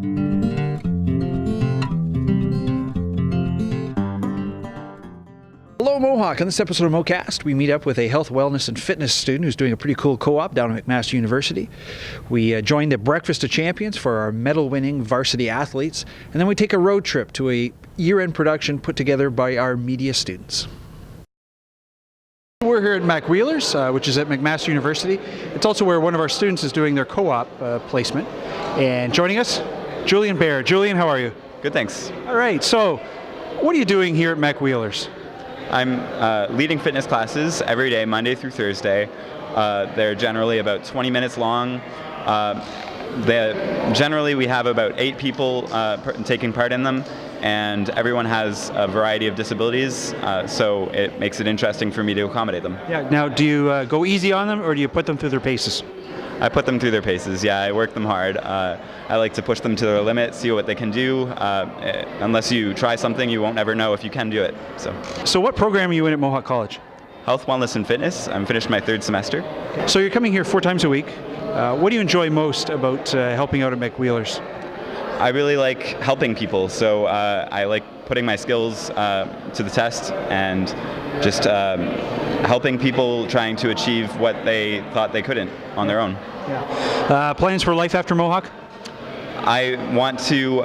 Hello, Mohawk. On this episode of MoCast, we meet up with a health, wellness, and fitness student who's doing a pretty cool co-op down at McMaster University. We join the Breakfast of Champions for our medal-winning varsity athletes, and then we take a road trip to a year-end production put together by our media students. We're here at MacWheelers, which is at McMaster University. It's also where one of our students is doing their co-op placement. And joining us, Julian Baer. Julian, how are you? Good, thanks. All right, so what are you doing here at MacWheelers? I'm leading fitness classes every day, Monday through Thursday. They're generally about 20 minutes long. Generally, we have about 8 people taking part in them, and everyone has a variety of disabilities, so it makes it interesting for me to accommodate them. Yeah. Now, do you go easy on them, or do you put them through their paces? I put them through their paces, yeah, I work them hard. I like to push them to their limit, see what they can do. Unless you try something, you won't ever know if you can do it. So what program are you in at Mohawk College? Health, wellness, and fitness. I'm finished my 3rd semester. So you're coming here 4 times a week. What do you enjoy most about helping out at MacWheelers? I really like helping people, so I like putting my skills to the test and just helping people trying to achieve what they thought they couldn't on their own. Yeah. Plans for life after Mohawk? I want to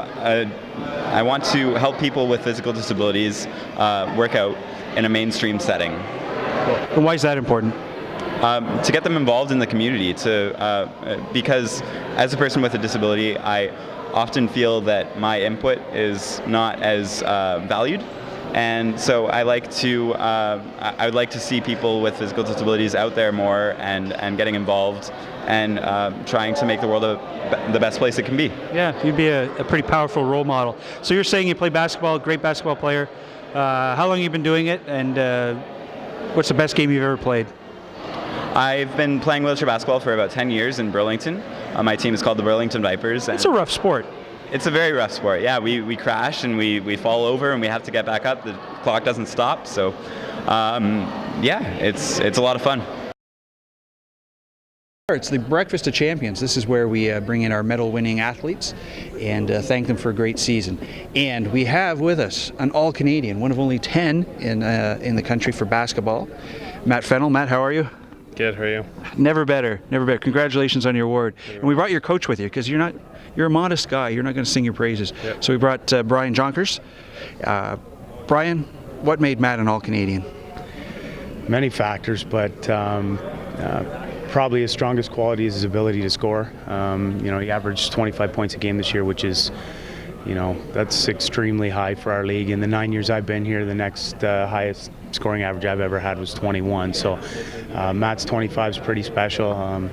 help people with physical disabilities work out in a mainstream setting. And why is that important? To get them involved in the community, because as a person with a disability, I often feel that my input is not as valued, and so I would like to see people with physical disabilities out there more and getting involved and trying to make the world the best place it can be. Yeah, you'd be a pretty powerful role model. So you're saying you play basketball, great basketball player. How long have you been doing it, and what's the best game you've ever played? I've been playing wheelchair basketball for about 10 years in Burlington. My team is called the Burlington Vipers. It's a rough sport. It's a very rough sport. Yeah, we crash and we fall over and we have to get back up. The clock doesn't stop. So, yeah, it's a lot of fun. It's the Breakfast of Champions. This is where we bring in our medal-winning athletes and thank them for a great season. And we have with us an All-Canadian, one of only 10 in the country for basketball, Matt Fennell. Matt, how are you? Good, how are you? Never better, never better. Congratulations on your award. And we brought your coach with you because you're a modest guy. You're not going to sing your praises. Yep. So we brought Brian Jonkers. Brian, what made Matt an All-Canadian? Many factors, but probably his strongest quality is his ability to score. He averaged 25 points a game this year, which is, that's extremely high for our league. In the 9 years I've been here, the next highest scoring average I've ever had was 21. So Matt's 25 is pretty special.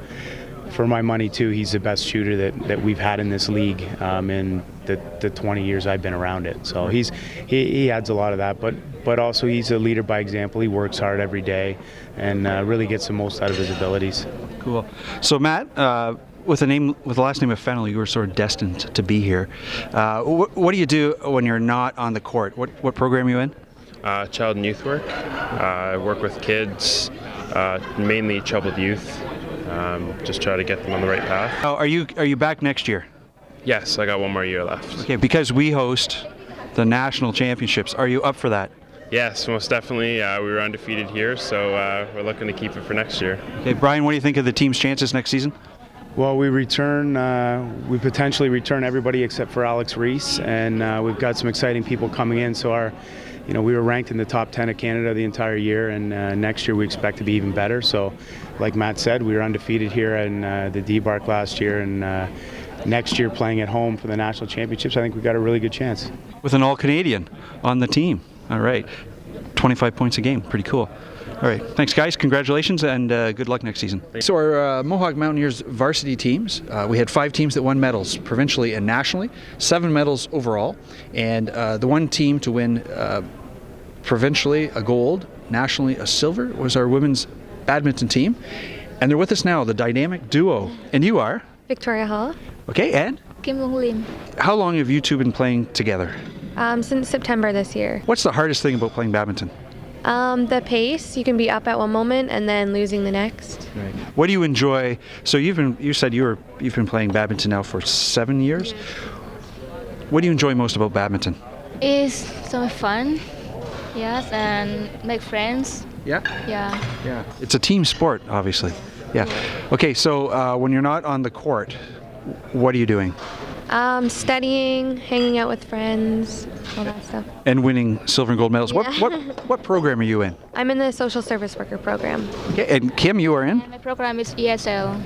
For my money too, he's the best shooter that we've had in this league in the 20 years I've been around it. So he adds a lot of that, but also he's a leader by example. He works hard every day and really gets the most out of his abilities. Cool. So Matt, with the last name of Fennell, you were sort of destined to be here. What do you do when you're not on the court? What program are you in? Child and youth work. I work with kids, mainly troubled youth. Just try to get them on the right path. Oh, are you back next year? Yes, I got 1 more year left. Okay, because we host the national championships. Are you up for that? Yes, most definitely. We were undefeated here, so we're looking to keep it for next year. Okay, Brian, what do you think of the team's chances next season? Well, we potentially return everybody except for Alex Reese, and we've got some exciting people coming in. So we were ranked in the top 10 of Canada the entire year, and next year we expect to be even better. So, like Matt said, we were undefeated here in the D-Bark last year, and next year playing at home for the national championships, I think we've got a really good chance. With an All-Canadian on the team. All right. 25 points a game. Pretty cool. All right. Thanks, guys. Congratulations, and good luck next season. So our Mohawk Mountaineers varsity teams, we had 5 teams that won medals, provincially and nationally, 7 medals overall, and the one team to win provincially a gold, nationally a silver, was our women's badminton team. And they're with us now, the dynamic duo. And you are? Victoria Hall. Okay, and? Kim Long Lim. How long have you two been playing together? Since September this year. What's the hardest thing about playing badminton? The pace. You can be up at one moment and then losing the next. Right. What do you enjoy? So you said you've been playing badminton now for 7 years. What do you enjoy most about badminton? It's so fun, yes, and make friends. Yeah. Yeah. Yeah. It's a team sport, obviously. Yeah. Okay, so when you're not on the court, what are you doing? Studying, hanging out with friends, all that stuff. And winning silver and gold medals. Yeah. What program are you in? I'm in the social service worker program. Okay, and Kim, you are in? My program is ESL.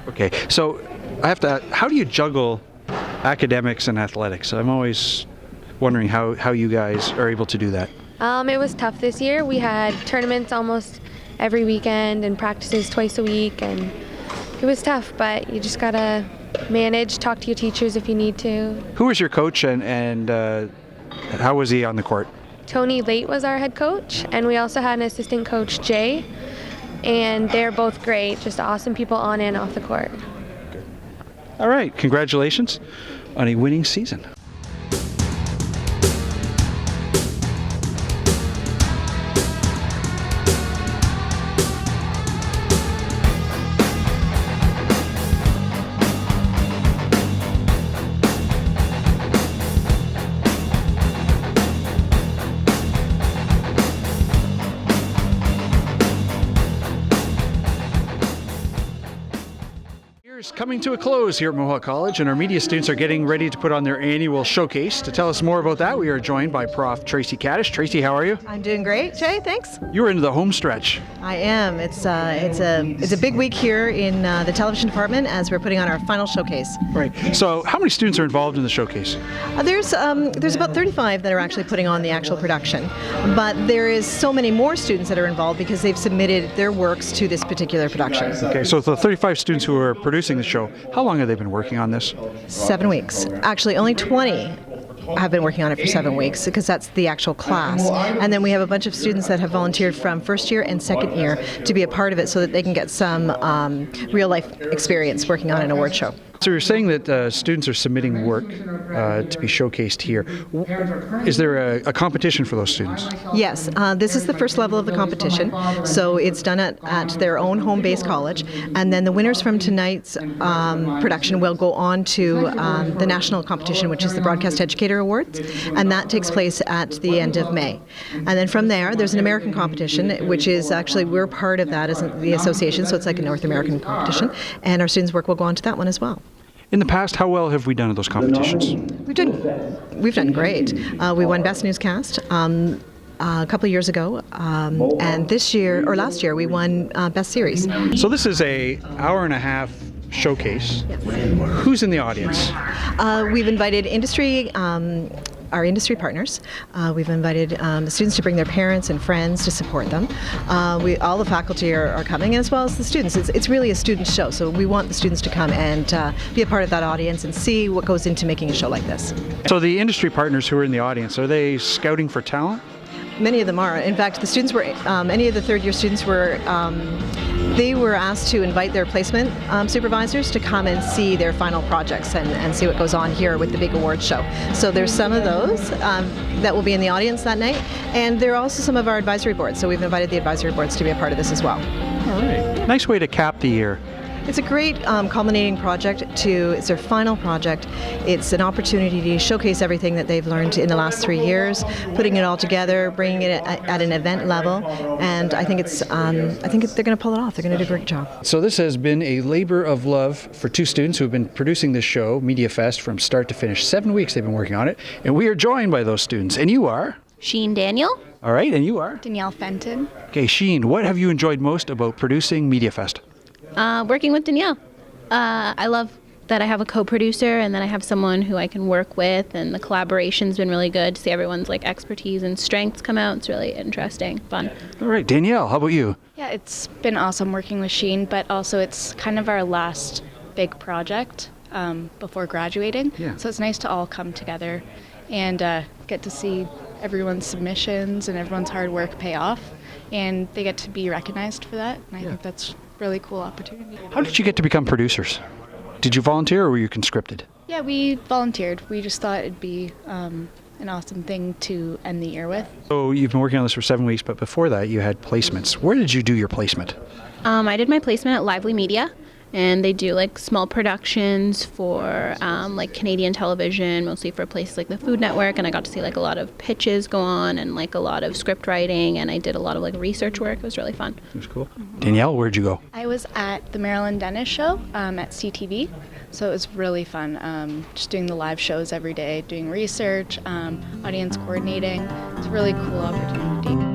Okay, so I have to. How do you juggle academics and athletics? I'm always wondering how you guys are able to do that. It was tough this year. We had tournaments almost every weekend and practices twice a week, and it was tough, but you just gotta manage, talk to your teachers if you need to. Who was your coach and how was he on the court? Tony Late was our head coach, and we also had an assistant coach, Jay, and they're both great, just awesome people on and off the court. All right, congratulations on a winning season. Year's coming to a close here at Mohawk College, and our media students are getting ready to put on their annual showcase. To tell us more about that, we are joined by Prof. Tracy Kaddish. Tracy, how are you? I'm doing great, Jay. Thanks. You are into the home stretch. I am. It's a big week here in the television department as we're putting on our final showcase. Right. So, how many students are involved in the showcase? There's about 35 that are actually putting on the actual production, but there is so many more students that are involved because they've submitted their works to this particular production. Okay, so the 35 students who are producing the show, how long have they been working on this? 7 weeks. Actually, only 20 have been working on it for 7 weeks because that's the actual class. And then we have a bunch of students that have volunteered from first year and second year to be a part of it so that they can get some real life experience working on an award show. So you're saying that students are submitting work to be showcased here. Is there a competition for those students? Yes, this is the first level of the competition. So it's done at their own home-based college. And then the winners from tonight's production will go on to the national competition, which is the Broadcast Educator Awards. And that takes place at the end of May. And then from there's an American competition, which is actually, we're part of that as the association. So it's like a North American competition. And our students' work will go on to that one as well. In the past, how well have we done at those competitions? We've done great. We won Best Newscast a couple of years ago, and last year we won Best Series. So this is an hour-and-a-half showcase. Yes. Who's in the audience? We've invited our industry partners. We've invited the students to bring their parents and friends to support them. All the faculty are coming, as well as the students. It's really a student show, so we want the students to come and be a part of that audience and see what goes into making a show like this. So the industry partners who are in the audience, are they scouting for talent? Many of them are. In fact, the students were, any of the third-year students were, they were asked to invite their placement supervisors to come and see their final projects and see what goes on here with the big award show. So there's some of those that will be in the audience that night, and there are also some of our advisory boards. So we've invited the advisory boards to be a part of this as well. All right. Nice way to cap the year. It's a great culminating project. It's their final project. It's an opportunity to showcase everything that they've learned in the last 3 years, putting it all together, bringing it at an event level, and I think they're going to pull it off. They're going to do a great job. So this has been a labor of love for two students who have been producing this show, Media Fest, from start to finish. 7 weeks they've been working on it, and we are joined by those students. And you are? Sheen Daniel. All right, and you are? Danielle Fenton. Okay, Sheen, what have you enjoyed most about producing Media Fest? Working with Danielle. I love that I have a co-producer and then I have someone who I can work with, and the collaboration's been really good to see everyone's expertise and strengths come out. It's really interesting, fun. All right, Danielle, how about you? Yeah, it's been awesome working with Sheen, but also it's kind of our last big project before graduating. Yeah. So it's nice to all come together and get to see everyone's submissions and everyone's hard work pay off, and they get to be recognized for that, and I think that's really cool opportunity. How did you get to become producers? Did you volunteer or were you conscripted? Yeah, we volunteered. We just thought it'd be an awesome thing to end the year with. So you've been working on this for 7 weeks, but before that you had placements. Where did you do your placement? I did my placement at Lively Media, and they do like small productions for like Canadian television, mostly for places like the Food Network, and I got to see like a lot of pitches go on and like a lot of script writing, and I did a lot of like research work. It was really fun. It was cool. Danielle, where'd you go? I was at the Marilyn Dennis show at CTV, so it was really fun. Just doing the live shows every day, doing research, audience coordinating. It's a really cool opportunity.